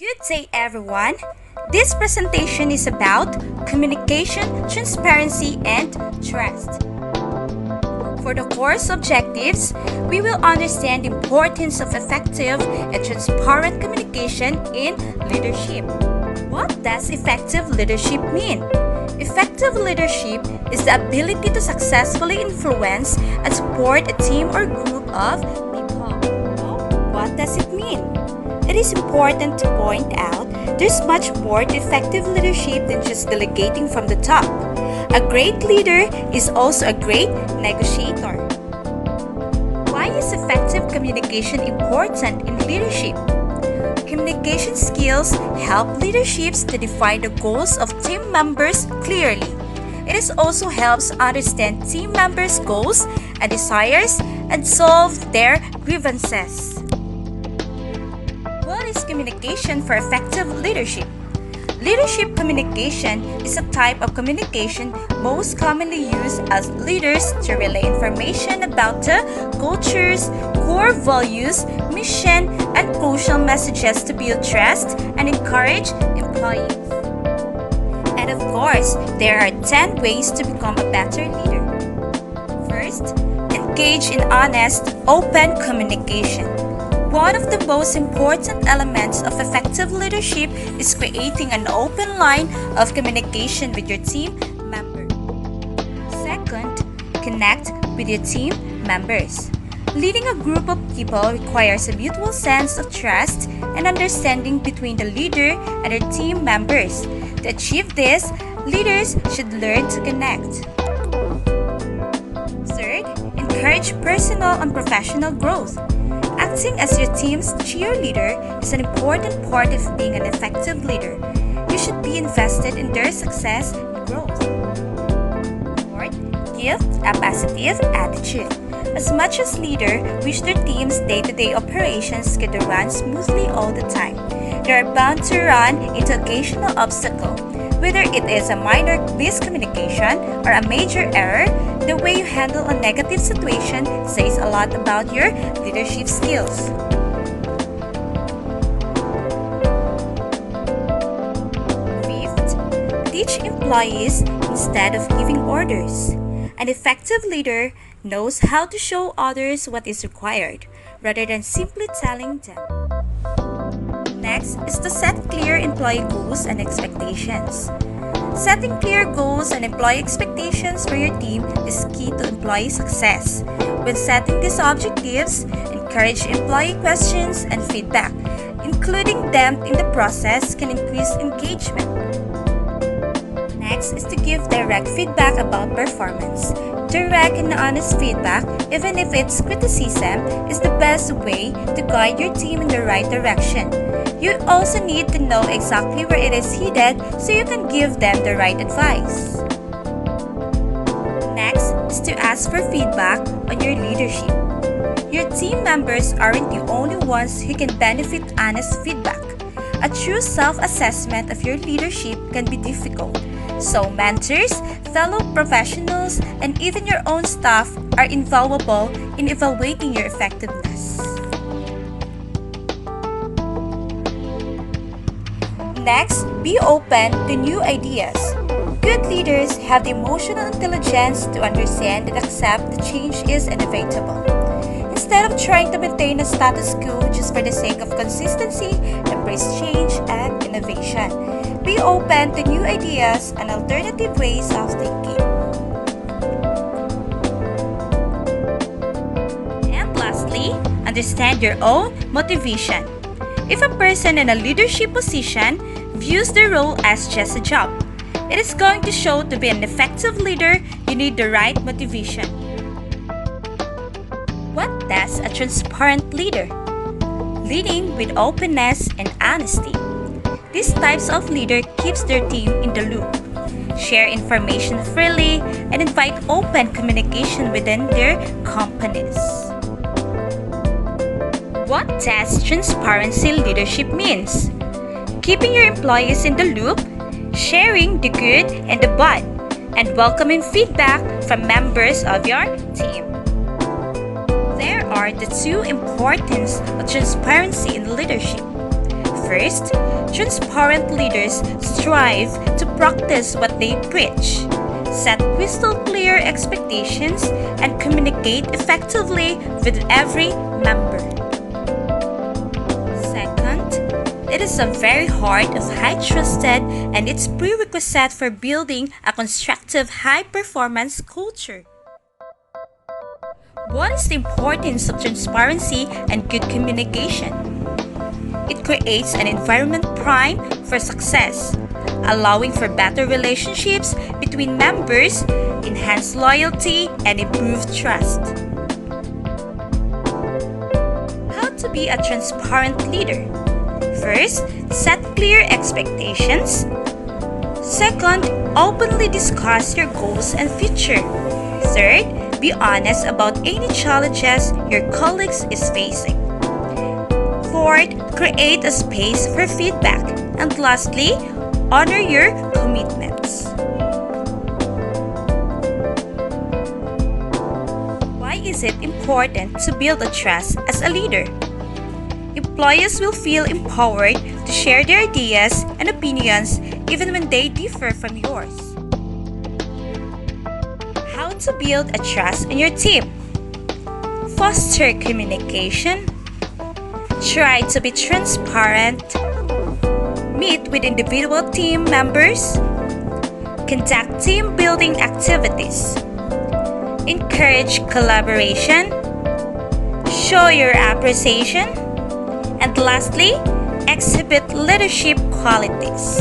Good day, everyone. This presentation is about communication, transparency, and trust. For the course objectives, we will understand the importance of effective and transparent communication in leadership. What does effective leadership mean? Effective leadership is the ability to successfully influence and support a team or group of people. What does it mean? It is important to point out there's much more to effective leadership than just delegating from the top. A great leader is also a great negotiator. Why is effective communication important in leadership? Communication skills help leaderships to define the goals of team members clearly. It also helps understand team members' goals and desires and solve their grievances. What is communication for effective leadership? Leadership communication is a type of communication most commonly used as leaders to relay information about the cultures, core values, mission, and crucial messages to build trust and encourage employees. And of course, there are 10 ways to become a better leader. First, engage in honest, open communication. One of the most important elements of effective leadership is creating an open line of communication with your team members. Second, connect with your team members. Leading a group of people requires a mutual sense of trust and understanding between the leader and their team members. To achieve this, leaders should learn to connect. Third, encourage personal and professional growth. Acting as your team's cheerleader is an important part of being an effective leader. You should be invested in their success and growth. Fourth, give a positive attitude. As much as leaders wish their team's day-to-day operations could run smoothly all the time, they are bound to run into occasional obstacle. Whether it is a minor miscommunication or a major error, the way you handle a negative situation says a lot about your leadership skills. Fifth, teach employees instead of giving orders. An effective leader knows how to show others what is required, rather than simply telling them. Next is to set clear employee goals and expectations. Setting clear goals and employee expectations for your team is key to employee success. When setting these objectives, encourage employee questions and feedback. Including them in the process can increase engagement. Next is to give direct feedback about performance. Direct and honest feedback, even if it's criticism, is the best way to guide your team in the right direction. You also need to know exactly where it is headed so you can give them the right advice. Next is to ask for feedback on your leadership. Your team members aren't the only ones who can benefit honest feedback. A true self-assessment of your leadership can be difficult, so mentors, fellow professionals, and even your own staff are invaluable in evaluating your effectiveness. Next, be open to new ideas. Good leaders have the emotional intelligence to understand and accept that change is inevitable. Instead of trying to maintain a status quo just for the sake of consistency, embrace change and innovation. Be open to new ideas and alternative ways of thinking. And lastly, understand your own motivation. If a person in a leadership position views the role as just a job, it is going to show to be an effective leader, you need the right motivation. What does a transparent leader? Leading with openness and honesty. These types of leader keeps their team in the loop, share information freely, and invite open communication within their companies. What does transparency leadership means? Keeping your employees in the loop, sharing the good and the bad, and welcoming feedback from members of your team. There are the two importance of transparency in leadership. First, transparent leaders strive to practice what they preach, set crystal clear expectations, and communicate effectively with every member. Second, it is the very heart of high trusted and its prerequisite for building a constructive high-performance culture. What is the importance of transparency and good communication? It creates an environment prime for success, allowing for better relationships between members, enhanced loyalty, and improved trust. How to be a transparent leader? First, set clear expectations. Second, openly discuss your goals and future. Third, be honest about any challenges your colleagues is facing. Fourth, create a space for feedback. And lastly, honor your commitments. Why is it important to build a trust as a leader? Employees will feel empowered to share their ideas and opinions even when they differ from yours. How to build a trust in your team? Foster communication. Try to be transparent. Meet with individual team members. Conduct team building activities. Encourage collaboration. Show your appreciation. And lastly, exhibit leadership qualities.